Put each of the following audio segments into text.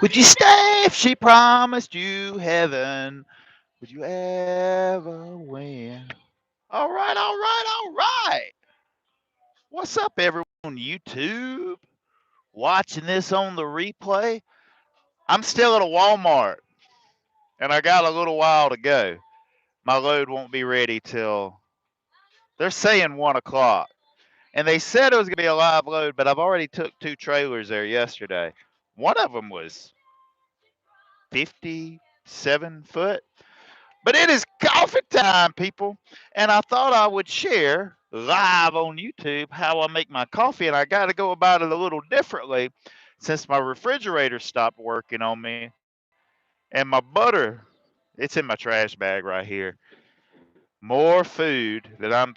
Would you stay if she promised you heaven? Would you ever win? All right, all right, all right. What's up, everyone on YouTube? Watching this on the replay? I'm still at a Walmart, and I got a little while to go. My load won't be ready till they're saying 1 o'clock. And they said it was gonna be a live load, but I've already took 2 trailers there yesterday. One of them was 57 foot. But it is coffee time, people. And I thought I would share live on YouTube how I make my coffee. And I got to go about it a little differently since my refrigerator stopped working on me. And my butter, it's in my trash bag right here. More food that I'm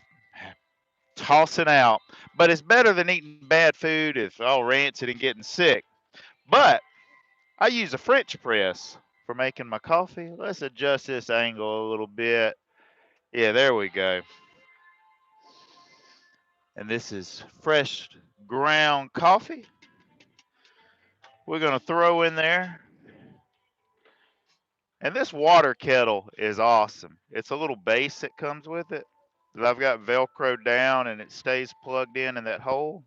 tossing out. But it's better than eating bad food. It's all rancid and getting sick. But I use a French press for making my coffee. Let's adjust this angle a little bit. Yeah, there we go. And this is fresh ground coffee. We're going to throw in there. And this water kettle is awesome. It's a little base that comes with it that I've got Velcro down and it stays plugged in that hole.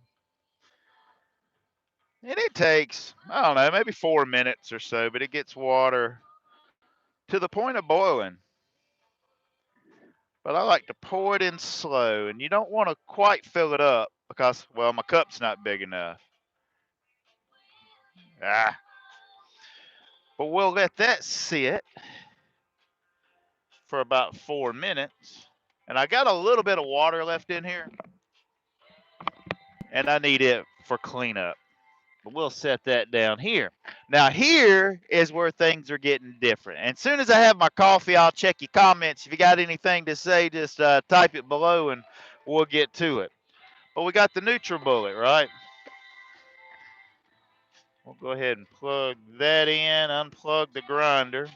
And it takes, I don't know, maybe 4 minutes or so, but it gets water to the point of boiling. But I like to pour it in slow, and you don't want to quite fill it up because, well, my cup's not big enough. Ah, but we'll let that sit for about 4 minutes. And I got a little bit of water left in here, and I need it for cleanup. But we'll set that down here. Now, here is where things are getting different. And as soon as I have my coffee, I'll check your comments. If you got anything to say, just type it below and we'll get to it. But we got the NutriBullet, right? We'll go ahead and plug that in, unplug the grinder.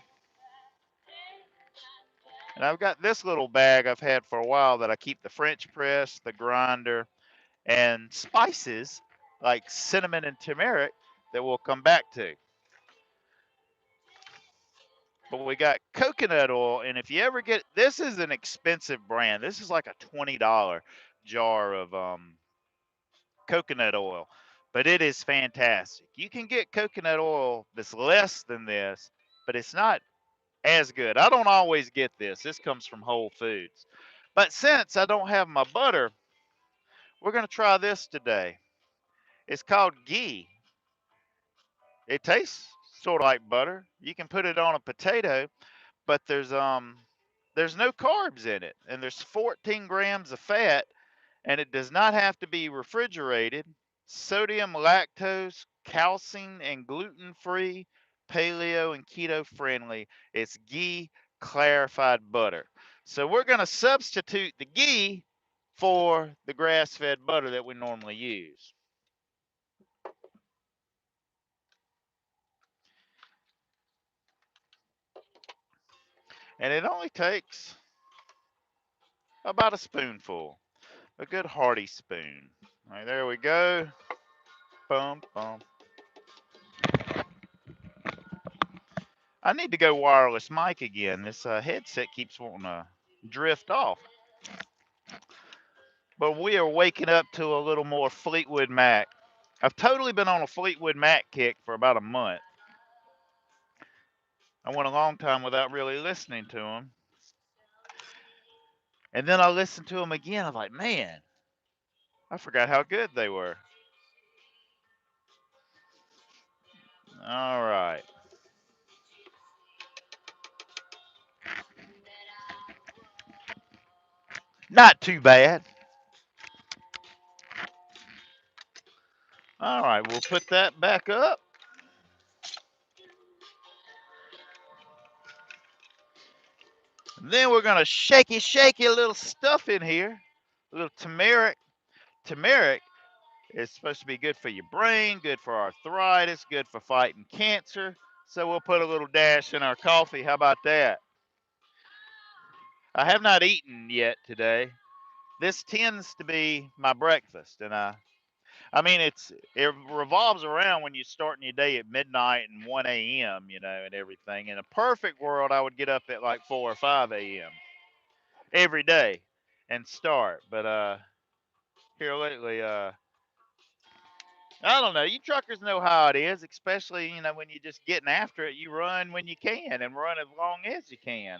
And I've got this little bag I've had for a while that I keep the French press, the grinder, and spices like cinnamon and turmeric that we'll come back to. But we got coconut oil, and if you ever get, this is an expensive brand. This is like a $20 jar of coconut oil, but it is fantastic. You can get coconut oil that's less than this, but it's not as good. I don't always get this. This comes from Whole Foods. But since I don't have my butter, we're going to try this today. It's called ghee. It tastes sort of like butter. You can put it on a potato, but there's no carbs in it, and there's 14 grams of fat, and it does not have to be refrigerated. Sodium, lactose, calcium, and gluten-free, paleo and keto friendly. It's ghee clarified butter. So we're going to substitute the ghee for the grass-fed butter that we normally use. And it only takes about a spoonful, a good hearty spoon. All right, there we go. Boom, boom. I need to go wireless mic again. This headset keeps wanting to drift off. But we are waking up to a little more Fleetwood Mac. I've totally been on a Fleetwood Mac kick for about a month. I went a long time without really listening to them. And then I listened to them again. I'm like, man, I forgot how good they were. All right. Not too bad. All right, we'll put that back up. And then we're going to shake a little stuff in here. A little turmeric. Turmeric is supposed to be good for your brain, good for arthritis, good for fighting cancer. So we'll put a little dash in our coffee. How about that? I have not eaten yet today. This tends to be my breakfast, and I mean, it revolves around when you're starting your day at midnight and 1 a.m., you know, and everything. In a perfect world, I would get up at like 4 or 5 a.m. every day and start. But here lately, I don't know. You truckers know how it is, especially, you know, when you're just getting after it. You run when you can and run as long as you can,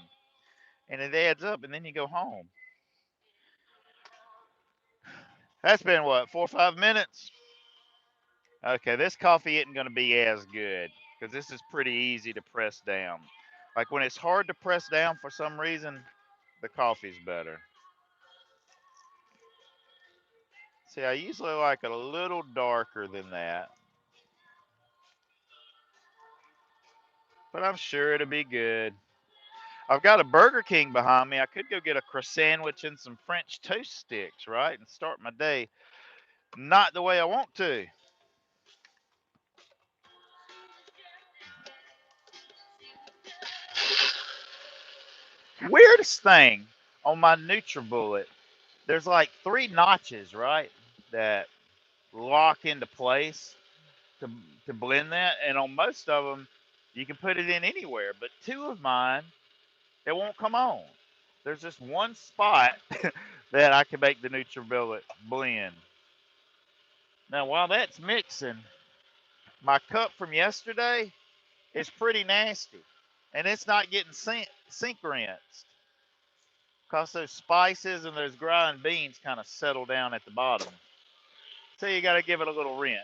and it adds up, and then you go home. That's been what, 4 or 5 minutes? Okay, this coffee isn't going to be as good because this is pretty easy to press down. Like when it's hard to press down for some reason, the coffee's better. See, I usually like it a little darker than that, but I'm sure it'll be good. I've got a Burger King behind me. I could go get a croissant sandwich and some French toast sticks, right? And start my day not the way I want to. Weirdest thing on my NutriBullet, there's like 3 notches, right? That lock into place to, to blend that. And on most of them, you can put it in anywhere. But 2 of mine, it won't come on. There's just one spot that I can make the NutriBullet blend. Now, while that's mixing, my cup from yesterday is pretty nasty, and it's not getting sink rinsed because those spices and those ground beans kind of settle down at the bottom. So you got to give it a little rinse.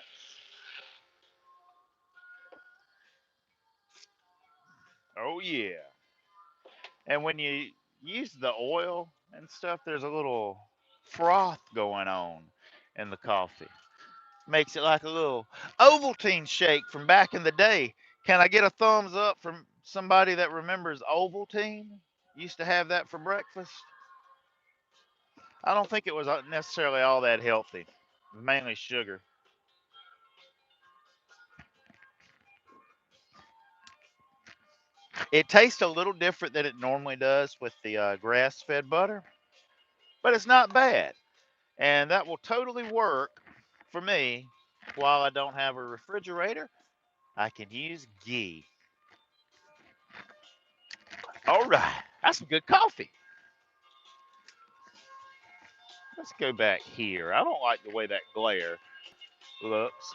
Oh yeah. And when you use the oil and stuff, there's a little froth going on in the coffee. Makes it like a little Ovaltine shake from back in the day. Can I get a thumbs up from somebody that remembers Ovaltine? Used to have that for breakfast. I don't think it was necessarily all that healthy. Mainly sugar. It tastes a little different than it normally does with the grass-fed butter, but it's not bad. And that will totally work for me while I don't have a refrigerator. I can use ghee. All right, that's some good coffee. Let's go back here. I don't like the way that glare looks.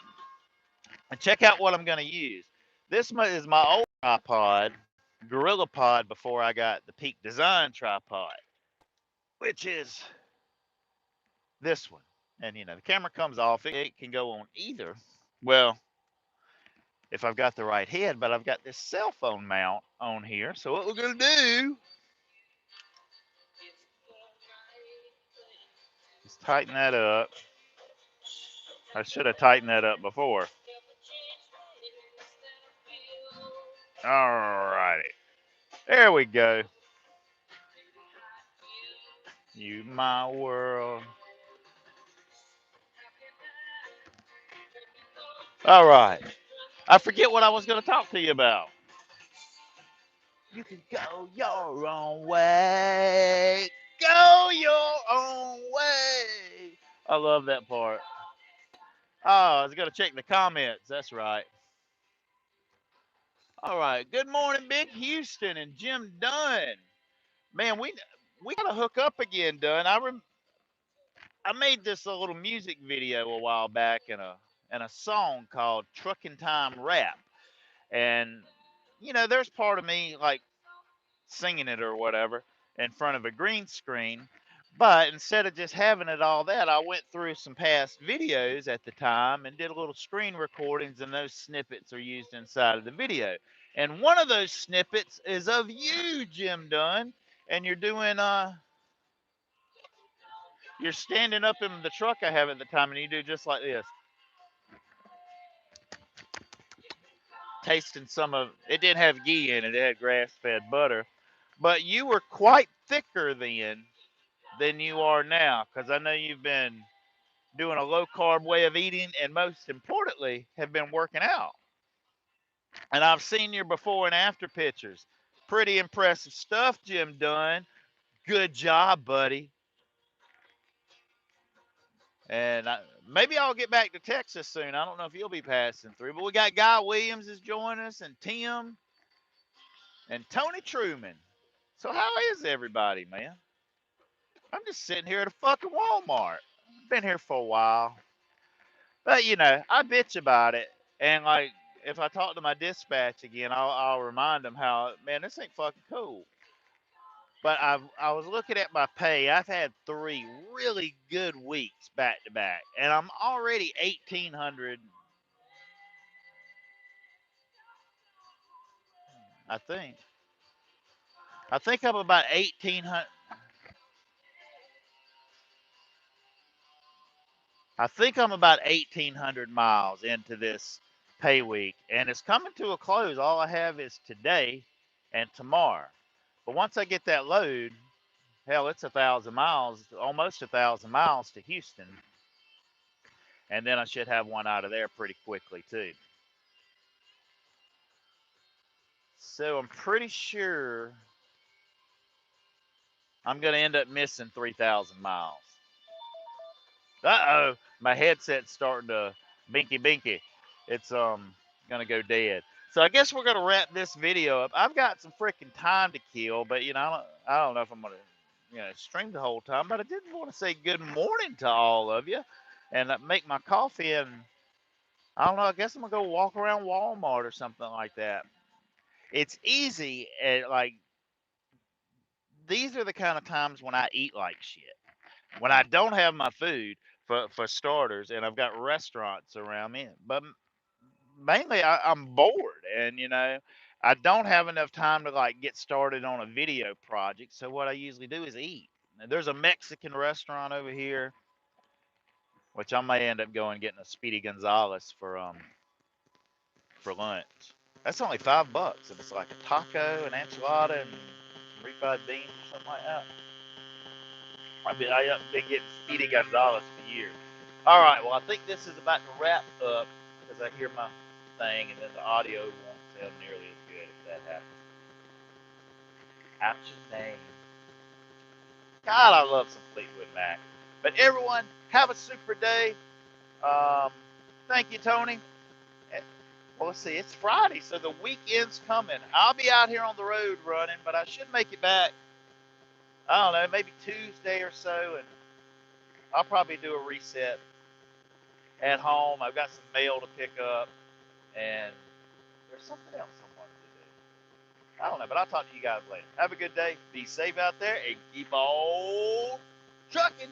And check out what I'm going to use. This is my old tripod, Gorilla Pod, before I got the Peak Design tripod, which is this one. And, you know, the camera comes off. It can go on either. Well, if I've got the right head, but I've got this cell phone mount on here. So what we're going to do is tighten that up. I should have tightened that up before. All righty. There we go. You, my world. All right. I forget what I was going to talk to you about. You can go your own way. Go your own way. I love that part. Oh, I was going to check the comments. That's right. All right. Good morning, Big Houston and Jim Dunn. Man, we got to hook up again, Dunn. I made this a little music video a while back in a song called Truckin' Time Rap. And you know, there's part of me like singing it or whatever in front of a green screen. But instead of just having it all that, I went through some past videos at the time and did a little screen recordings, and those snippets are used inside of the video. And one of those snippets is of you, Jim Dunn, and you're standing up in the truck I have at the time, and you do just like this, tasting some of it. Didn't have ghee in it; it had grass-fed butter, but you were quite thicker then than you are now, because I know you've been doing a low carb way of eating, and most importantly, have been working out. And I've seen your before and after pictures. Pretty impressive stuff, Jim Dunn. Good job, buddy. And maybe I'll get back to Texas soon. I don't know if you'll be passing through, but we got Guy Williams is joining us, and Tim, and Tony Truman. So how is everybody, man? I'm just sitting here at a fucking Walmart. Been here for a while. But you know, I bitch about it. And like if I talk to my dispatch again, I'll remind them how, man, this ain't fucking cool. But I was looking at my pay. I've had 3 really good weeks back to back, and I'm already 1,800. I think. I think I'm about 1,800. I think I'm about 1,800 miles into this pay week, and it's coming to a close. All I have is today and tomorrow. But once I get that load, hell, it's 1,000 miles, almost 1,000 miles to Houston, and then I should have one out of there pretty quickly too. So I'm pretty sure I'm going to end up missing 3,000 miles. Uh-oh, my headset's starting to binky binky. It's gonna go dead. So I guess we're gonna wrap this video up. I've got some freaking time to kill, but you know, I don't know if I'm gonna, stream the whole time. But I did want to say good morning to all of you, and make my coffee, and I don't know. I guess I'm gonna go walk around Walmart or something like that. It's easy, and like these are the kind of times when I eat like shit. When I don't have my food, for starters, and I've got restaurants around me, but mainly I'm bored, and I don't have enough time to like get started on a video project. So what I usually do is eat. And there's a Mexican restaurant over here, which I may end up going getting a Speedy Gonzales for lunch. That's only $5, and it's like a taco, an enchilada, and some refried beans or something like that. I've been getting Speedy Gonzales for years. All right, well, I think this is about to wrap up because I hear my thing, and then the audio won't sound nearly as good if that happens. Out your name. God, I love some Fleetwood Mac. But everyone, have a super day. Um, Thank you, Tony. Well, let's see, it's Friday, so the weekend's coming. I'll be out here on the road running, but I should make it back, I don't know, maybe Tuesday or so, and I'll probably do a reset at home. I've got some mail to pick up, and there's something else I wanted to do. I don't know, but I'll talk to you guys later. Have a good day. Be safe out there, and keep on trucking.